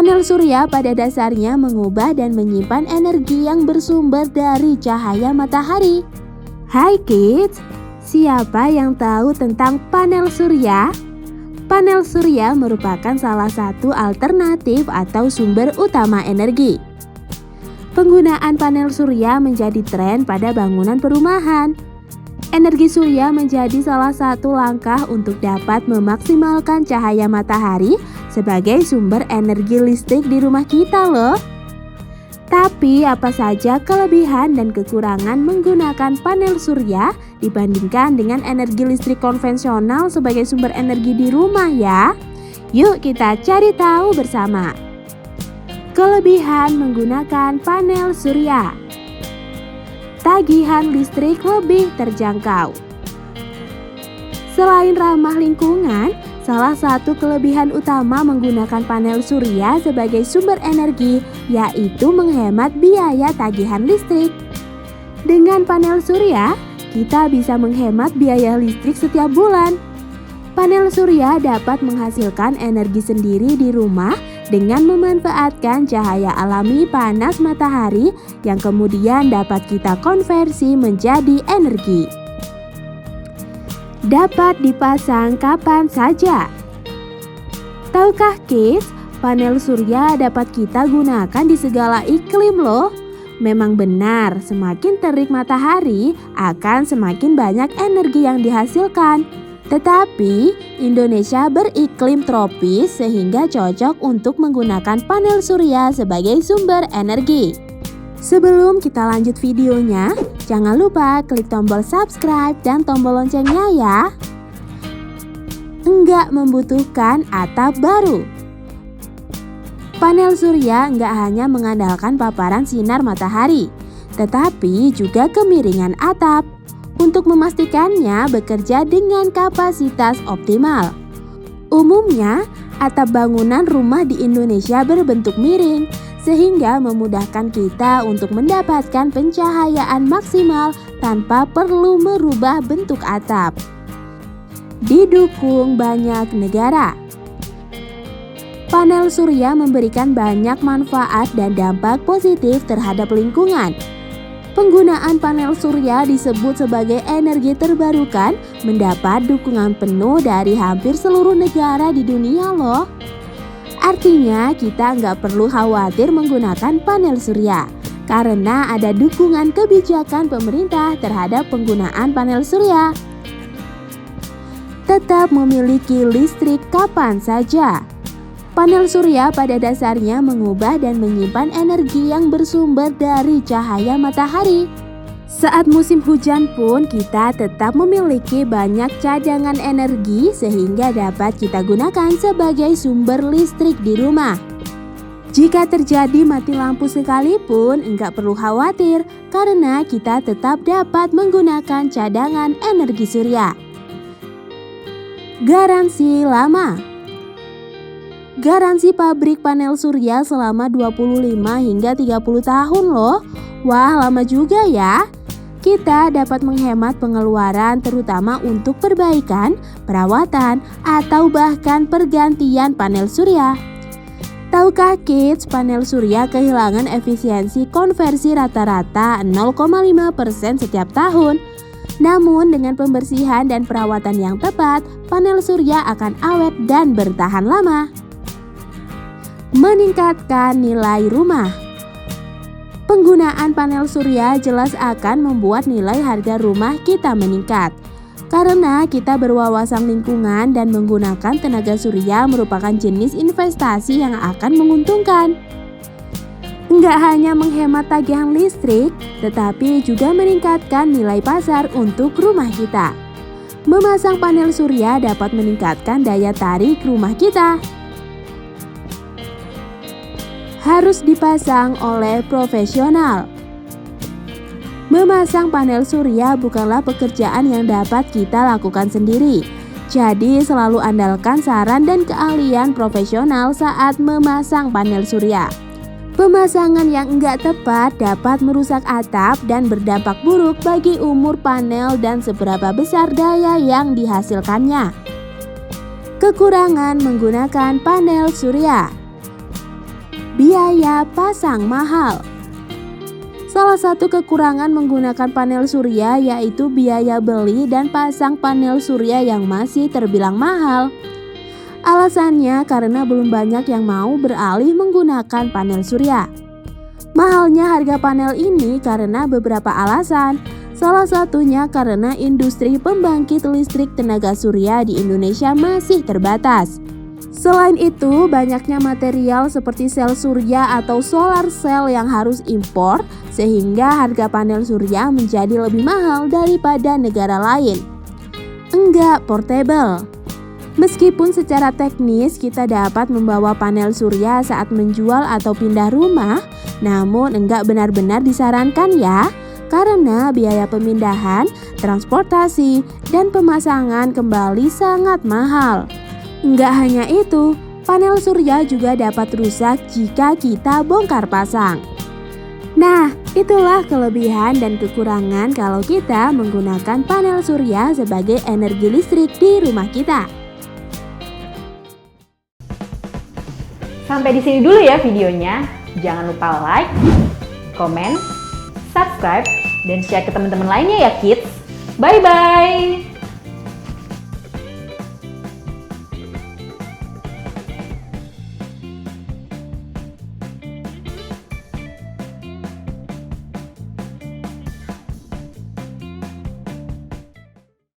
Panel surya pada dasarnya mengubah dan menyimpan energi yang bersumber dari cahaya matahari. Hai kids, siapa yang tahu tentang panel surya? Panel surya merupakan salah satu alternatif atau sumber utama energi. Penggunaan panel surya menjadi tren pada bangunan perumahan. Energi surya menjadi salah satu langkah untuk dapat memaksimalkan cahaya matahari sebagai sumber energi listrik di rumah kita loh. Tapi apa saja kelebihan dan kekurangan menggunakan panel surya dibandingkan dengan energi listrik konvensional sebagai sumber energi di rumah ya? Yuk kita cari tahu bersama. Kelebihan menggunakan panel surya. Tagihan listrik lebih terjangkau. Selain ramah lingkungan, salah satu kelebihan utama menggunakan panel surya sebagai sumber energi yaitu menghemat biaya tagihan listrik. Dengan panel surya, kita bisa menghemat biaya listrik setiap bulan. Panel surya dapat menghasilkan energi sendiri di rumah dengan memanfaatkan cahaya alami panas matahari yang kemudian dapat kita konversi menjadi energi. Dapat dipasang kapan saja. Tahukah kids, panel surya dapat kita gunakan di segala iklim loh. Memang benar, semakin terik matahari akan semakin banyak energi yang dihasilkan. Tetapi, Indonesia beriklim tropis sehingga cocok untuk menggunakan panel surya sebagai sumber energi. Sebelum kita lanjut videonya, jangan lupa klik tombol subscribe dan tombol loncengnya ya. Enggak membutuhkan atap baru. Panel surya enggak hanya mengandalkan paparan sinar matahari, tetapi juga kemiringan atap. Untuk memastikannya bekerja dengan kapasitas optimal. Umumnya, atap bangunan rumah di Indonesia berbentuk miring, sehingga memudahkan kita untuk mendapatkan pencahayaan maksimal tanpa perlu merubah bentuk atap. Didukung banyak negara. Panel surya memberikan banyak manfaat dan dampak positif terhadap lingkungan. Penggunaan panel surya disebut sebagai energi terbarukan mendapat dukungan penuh dari hampir seluruh negara di dunia loh. Artinya kita nggak perlu khawatir menggunakan panel surya karena ada dukungan kebijakan pemerintah terhadap penggunaan panel surya. Tetap memiliki listrik kapan saja. Panel surya pada dasarnya mengubah dan menyimpan energi yang bersumber dari cahaya matahari. Saat musim hujan pun kita tetap memiliki banyak cadangan energi sehingga dapat kita gunakan sebagai sumber listrik di rumah. Jika terjadi mati lampu sekalipun, enggak perlu khawatir karena kita tetap dapat menggunakan cadangan energi surya. Garansi lama. Garansi pabrik panel surya selama 25 hingga 30 tahun loh. Wah, lama juga ya. Kita dapat menghemat pengeluaran terutama untuk perbaikan, perawatan, atau bahkan pergantian panel surya. Tahukah kids, panel surya kehilangan efisiensi konversi rata-rata 0,5% setiap tahun. Namun dengan pembersihan dan perawatan yang tepat, panel surya akan awet dan bertahan lama. Meningkatkan nilai rumah. Penggunaan panel surya jelas akan membuat nilai harga rumah kita meningkat. Karena kita berwawasan lingkungan dan menggunakan tenaga surya merupakan jenis investasi yang akan menguntungkan. Enggak hanya menghemat tagihan listrik, tetapi juga meningkatkan nilai pasar untuk rumah kita. Memasang panel surya dapat meningkatkan daya tarik rumah kita. Harus dipasang oleh profesional. Memasang panel surya bukanlah pekerjaan yang dapat kita lakukan sendiri. Jadi selalu andalkan saran dan keahlian profesional saat memasang panel surya. Pemasangan yang enggak tepat dapat merusak atap dan berdampak buruk bagi umur panel dan seberapa besar daya yang dihasilkannya. Kekurangan menggunakan panel surya. biaya pasang mahal. Salah satu kekurangan menggunakan panel surya yaitu biaya beli dan pasang panel surya yang masih terbilang mahal. Alasannya karena belum banyak yang mau beralih menggunakan panel surya. Mahalnya harga panel ini karena beberapa alasan. Salah satunya karena industri pembangkit listrik tenaga surya di Indonesia masih terbatas. Selain itu, banyaknya material seperti sel surya atau solar cell yang harus impor, sehingga harga panel surya menjadi lebih mahal daripada negara lain. Enggak portable. Meskipun secara teknis kita dapat membawa panel surya saat menjual atau pindah rumah, namun enggak benar-benar disarankan ya, karena biaya pemindahan, transportasi, dan pemasangan kembali sangat mahal. Enggak hanya itu, panel surya juga dapat rusak jika kita bongkar pasang. Nah, itulah kelebihan dan kekurangan kalau kita menggunakan panel surya sebagai energi listrik di rumah kita. Sampai di sini dulu ya videonya. Jangan lupa like, komen, subscribe, dan share ke teman-teman lainnya ya kids. Bye-bye!